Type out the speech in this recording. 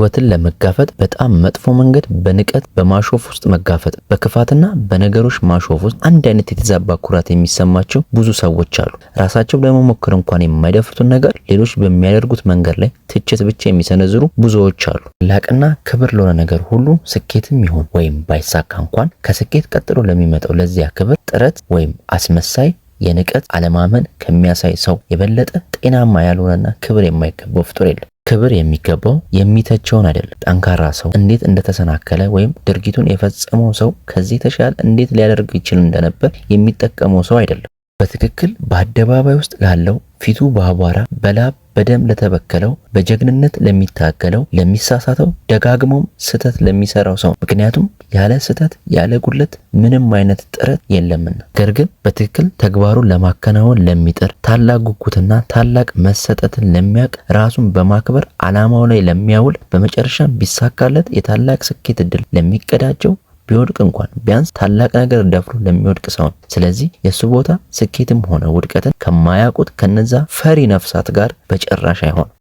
ህይወትን ለመጋፈጥ በጣም መጥፎ መንገድ በንቀት በማሾፍ ውስጥ መጋፈጥ፣ በክፋትና በነገሮች ማሾፍ ውስጥ አንድ አይነት የተዛባ ኩራት የሚሰማቸው ብዙ ሰዎች አሉ። ራሳቸው ለመሞከር እንኳን የማይደፍሩትን ነገር ሌሎች በሚያደርጉት መንገድ ላይ ትችት ብቻ የሚሰነዝሩ ብዙዎች አሉ። ላቅና ክብር ለሆነ ነገር ሁሉ ስኬትም ይሁን ወይም ባይሳካ እንኳን ከስኬት ቀጥሎ ለሚመጣው ለዚያ ክብር ጥረት ወይም አስመሳይ የንቀት አለማመን ከሚያሳይ ሰው የበለጠ ጤናማ ያልሆነና ክብር የማይገባው ፍጡር የለም። ክብር የሚገባው የሚተቸውን አይደለም። ጠንካራ ሰው እንዴት እንደተሰናከለ ወይም ድርጊቱን የፈጸመው ሰው ከዚህ የተሻለ እንዴት ሊያደርግ ይችል እንደነበር የሚጠቀመው ሰው አይደለም። በትክክል በአደባባይ ውስጥ ላለው ፊቱ በአቧራ በላብ በደም ለተበከለው በጀግንነት ለሚታገለው ለሚሳሳተው ደጋግሞም ስህተት ለሚሰራው ሰው ምክንያቱም ያለ ስህተት ያለ ጉድለት ምንም አይነት ጥረት የለምና። ነገር ግን በትክክል ተግባሩን ለማከናወን ለሚጥር ታላቅ ጉጉትና ታላቅ መሰጠትን ለሚያውቅ ራሱን በማክበር ዓላማው ላይ ለሚያውል በመጨረሻም ቢሳካለት የታላቅ ስኬት እድል ለሚቀዳጀው ቢወድቅ እንኳን ቢያንስ ታላቅ ነገር ደፍሮ ለሚወድቅ ሰው። ስለዚህ የሱ ቦታ ስኬትም ሆነ ውድቀትን ከማያውቁት ከነዛ ፈሪ ነፍሳት ጋር በጭራሽ አይሆንም።